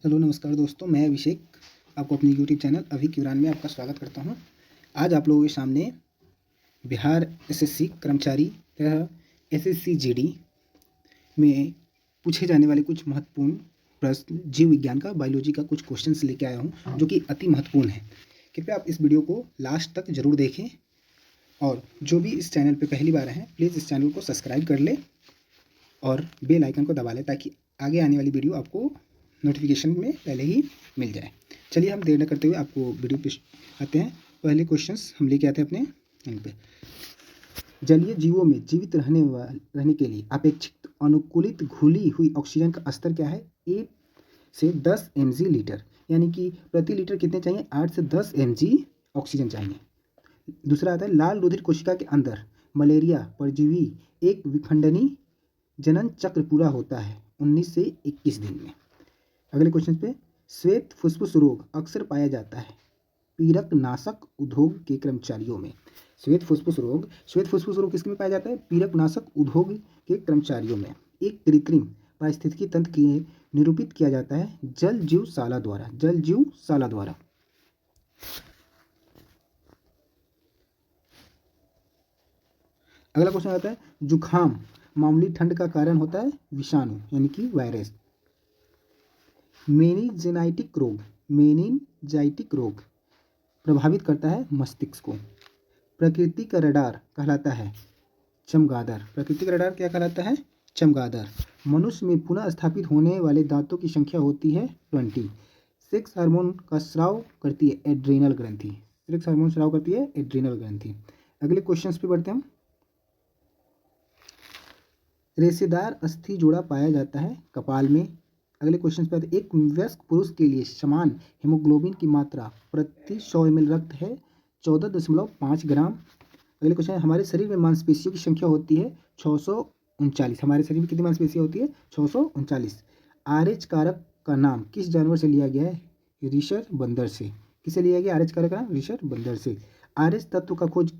Hello नमस्कार दोस्तों, मैं अभिषेक आपको अपनी यूट्यूब चैनल अभी क्यूरान में आपका स्वागत करता हूं। आज आप लोगों के सामने बिहार एसएससी कर्मचारी तथा एसएससी जीडी में पूछे जाने वाले कुछ महत्वपूर्ण प्रश्न जीव विज्ञान का, बायोलॉजी का कुछ क्वेश्चंस लेके आया हूं जो कि अति महत्वपूर्ण है। कृपया आप इस वीडियो को लास्ट तक जरूर देखें और जो भी इस चैनल पर पहली बार हैं प्लीज़ इस चैनल को सब्सक्राइब कर लें और बेल आइकन को दबा लें ताकि आगे आने वाली वीडियो आपको नोटिफिकेशन में पहले ही मिल जाए। चलिए हम देर न करते हुए आपको वीडियो पे आते हैं। पहले क्वेश्चंस हम लेके आते हैं अपने यहाँ पे। जलीय जीवों में जीवित रहने के लिए अपेक्षित अनुकूलित घुली हुई ऑक्सीजन का स्तर क्या है? 8 से 10 mg लीटर, यानी कि प्रति लीटर कितने चाहिए? 8 से 10 mg ऑक्सीजन चाहिए। दूसरा आता है लाल रुधिर कोशिका के अंदर मलेरिया परजीवी एक विखंडनी जनन चक्र पूरा होता है 19 से 21 दिन में। अगले क्वेश्चन पे, श्वेत फुस्फुस रोग अक्सर पाया जाता है पीरकनाशक उद्योग के कर्मचारियों में। श्वेत फुस्फुस रोग किसमें पाया जाता है? पीरकनाशक उद्योग के कर्मचारियों में। एक कृत्रिम पारिस्थितिकी तंत्र की निरूपित किया जाता है जल जीवशाला द्वारा। अगला क्वेश्चन आता है जुखाम मामूली ठंड का कारण होता है विषाणु यानी कि वायरस। मेनिंजाइटिक रोग प्रभावित करता है मस्तिष्क को। प्रकृति का रडार कहलाता है चमगादड़। प्रकृति का रडार क्या कहलाता है? चमगादड़। मनुष्य में पुनः स्थापित होने वाले दांतों की संख्या होती है 20। सेक्स हार्मोन का स्राव करती है एड्रीनल ग्रंथि। अगले क्वेश्चन पे बढ़ते हैं। रेशेदार अस्थि जोड़ा पाया जाता है कपाल में। अगले क्वेश्चन पे आते हैं। एक वयस्क पुरुष के लिए समान हेमोग्लोबिन की मात्रा प्रति 100 ml रक्त है 14.5 ग्राम। अगले क्वेश्चन है हमारे शरीर में मांसपेशियों की संख्या होती है 639। हमारे शरीर में कितनी मांसपेशियां होती है? 639। RH कारक का नाम किस जानवर से लिया गया है? रिशर बंदर से। किसे लिया गया RH कारक का नाम? रिशर बंदर से। RH तत्व का खोज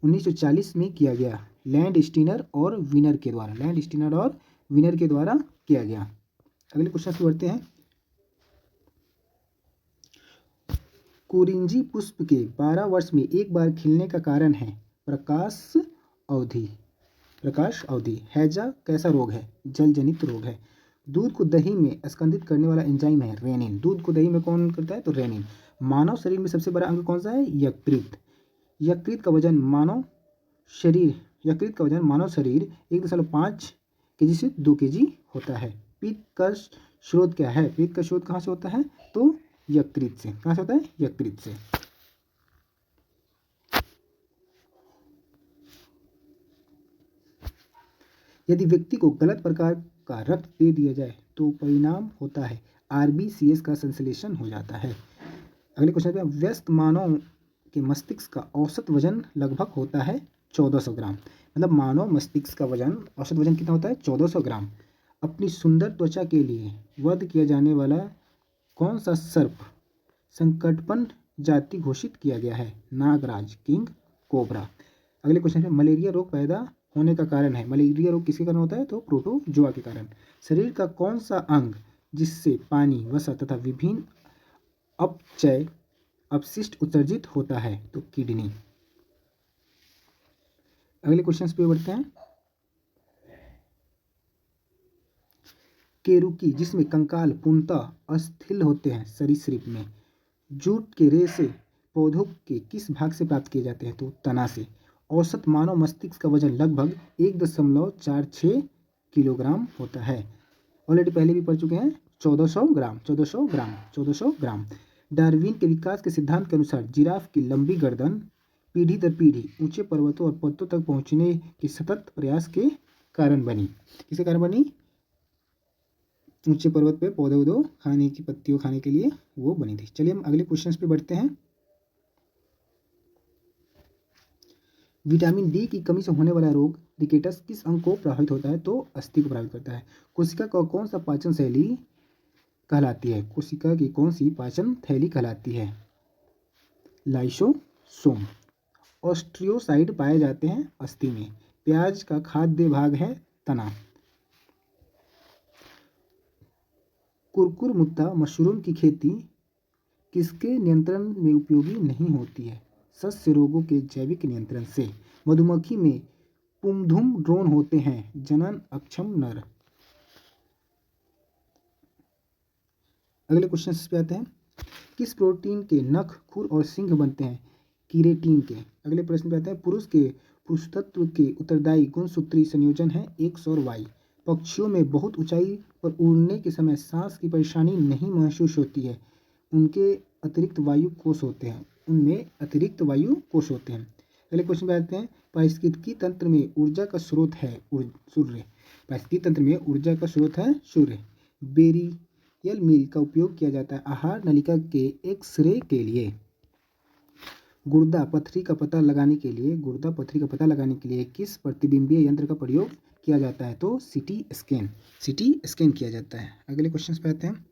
1940 में किया गया लैंड स्टीनर और विनर के द्वारा किया गया। अगले क्वेश्चन पे बढ़ते हैं। कुरिंजी पुष्प के 12 वर्ष में एक बार खिलने का कारण है प्रकाश अवधि। हैजा कैसा रोग है? जल जनित रोग है। दूध को दही में स्कंदित करने वाला एंजाइम है रेनिन। दूध को दही में कौन करता है? तो रेनिन। मानव शरीर में सबसे बड़ा अंग कौन सा है? यकृत। यकृत का वजन मानव शरीर 1.5 kg से 2 kg होता है। पित्त का स्रोत क्या है? पित्त का स्रोत कहाँ से होता है? तो यकृत से। कहाँ से होता है? यकृत से। यदि व्यक्ति को गलत प्रकार का रक्त दे दिया जाए तो परिणाम होता है RBCS का संश्लेषण हो जाता है। अगले क्वेश्चन पे, वयस्क मानव के मस्तिष्क का औसत वजन लगभग होता है 1400 ग्राम। मतलब मानव मस्तिष्क का औसत वजन कितना होता है? 1400 ग्राम। अपनी सुंदर त्वचा के लिए वध किया जाने वाला कौन सा सर्प संकटपन जाति घोषित किया गया है? नागराज, किंग कोबरा। अगले क्वेश्चन है मलेरिया रोग पैदा होने का कारण है। मलेरिया रोग किसके कारण होता है? तो प्रोटोजोआ के कारण। शरीर का कौन सा अंग जिससे पानी, वसा तथा विभिन्न अपचय अपशिष्ट उत्सर्जित होता है? तो किडनी। अगले क्वेश्चन पे बढ़ते हैं। केरुकी जिसमें कंकाल पूर्णतः अस्थिल होते हैं सरीसृप में। जूट के रेशे पौधों के किस भाग से प्राप्त किए जाते हैं? तो तना से। औसत मानव मस्तिष्क का वजन लगभग 1.46 किलोग्राम होता है। ऑलरेडी पहले भी पढ़ चुके हैं 1400 ग्राम। डार्विन के विकास के सिद्धांत के अनुसार जिराफ की लंबी गर्दन पीढ़ी दर पीढ़ी ऊंचे पर्वतों और पत्तों तक पहुंचने के सतत प्रयास के कारण बनी। किसके कारण बनी? ऊंचे पर्वत पे पौधे खाने की पत्तियों खाने के लिए वो बनी थी। चलिए हम अगले क्वेश्चन पे बढ़ते हैं। विटामिन डी की कमी से होने वाला रोग रिकेटस किस अंग को प्रभावित होता है? तो अस्थि को प्रभावित करता है। कोशिका का कौन सा पाचन शैली कहलाती है? कोशिका की कौन सी पाचन थैली कहलाती है? लाइसोसोम। ऑस्ट्रियोसाइड पाए जाते हैं अस्थि में। प्याज का खाद्य भाग है तना। कुरकुरमुत्ता मशरूम की खेती किसके नियंत्रण में उपयोगी नहीं होती है? सस्य रोगों के जैविक नियंत्रण से। मधुमक्खी में पुंधुम ड्रोन होते हैं, जनन अक्षम नर। अगले क्वेश्चन पे आते हैं। किस प्रोटीन के नख, खुर और सींग बनते हैं? कीरेटिन के। अगले प्रश्न पे आते हैं। पुरुष के पुरुषत्व के उत्तरदायी गुणसूत्री संयोजन है एक्स और वाई। पक्षियों में बहुत ऊंचाई पर उड़ने के समय सांस की परेशानी नहीं महसूस होती है, उनके अतिरिक्त वायु कोष होते हैं, उनमें अतिरिक्त वायु कोष होते हैं। अगले क्वेश्चन पे आते हैं। पारिस्थितिकी तंत्र में ऊर्जा का स्रोत है सूर्य। पारिस्थितिकी तंत्र में ऊर्जा का स्रोत है सूर्य। बेरियल मील का उपयोग किया जाता है आहार नलिका के एक्सरे के लिए। गुर्दा पथरी का पता लगाने के लिए किस प्रतिबिंबीय यंत्र का प्रयोग किया जाता है? तो सीटी स्कैन किया जाता है। अगले क्वेश्चन पे आते हैं।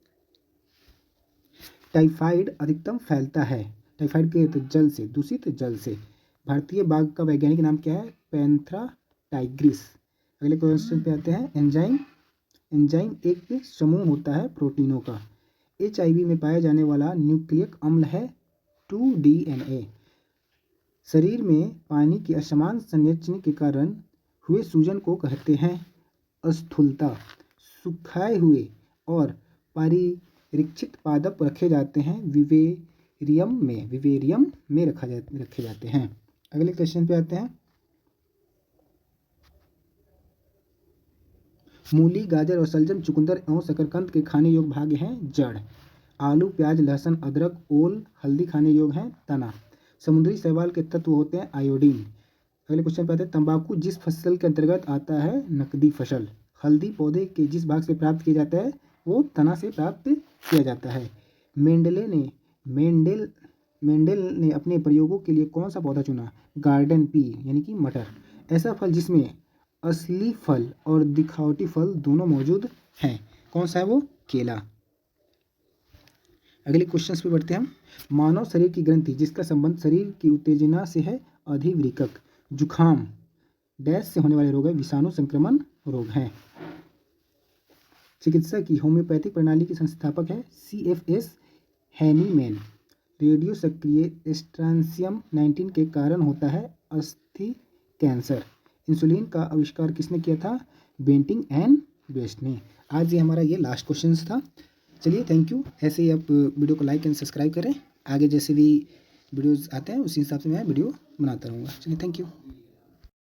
टाइफाइड अधिकतम फैलता है, टाइफाइड के तो जल से, दूषित जल से। भारतीय बाघ का वैज्ञानिक नाम क्या है? Panthera Tigris. अगले क्वेश्चन पे आते हैं। एंजाइम एक समूह होता है प्रोटीनों का। HIV में पाया जाने वाला न्यूक्लिक अम्ल है 2DNA। शरीर में पानी की असमान संरचना के कारण हुए सूजन को कहते हैं स्थूलता। सुखाए हुए और परिरक्षित पादप रखे जाते हैं विवेरियम में रखे जाते हैं। अगले क्वेश्चन पे आते हैं। मूली, गाजर और सलजम चुकंदर एवं शकरकंद के खाने योग्य भाग हैं जड़। आलू, प्याज, लहसुन, अदरक, ओल, हल्दी खाने योग्य हैं तना। समुद्री शैवाल के तत्व होते हैं आयोडीन। अगले क्वेश्चन पे आते हैं। तंबाकू जिस फसल के अंतर्गत आता है? नकदी फसल। हल्दी पौधे के जिस भाग से प्राप्त किया जाता है वो तना से प्राप्त किया जाता है। मेंडेल ने अपने प्रयोगों के लिए कौन सा पौधा चुना? गार्डन पी यानी कि मटर। ऐसा फल जिसमें असली फल और दिखावटी फल दोनों मौजूद हैं, कौन सा है वो? केला। अगले क्वेश्चन पे बढ़ते हैं हम। मानव शरीर की ग्रंथि जिसका संबंध शरीर की उत्तेजना से है? अधिवृक्क। जुखाम डैश से होने वाले रोग है? विषाणु संक्रमण रोग हैं। चिकित्सा की होम्योपैथिक प्रणाली के संस्थापक है CFS हैनीमैन। रेडियो सक्रिय स्ट्रांसियम 19 के कारण होता है अस्थि कैंसर। इंसुलिन का आविष्कार किसने किया था? बेंटिंग एंड वेस्ट ने। आज ये हमारा ये लास्ट क्वेश्चन था। चलिए, थैंक यू। ऐसे ही आप वीडियो को लाइक एंड सब्सक्राइब करें। आगे जैसे भी वीडियोज़ आते हैं उसी हिसाब से मैं वीडियो बनाता रहूँगा। चलिए, थैंक यू।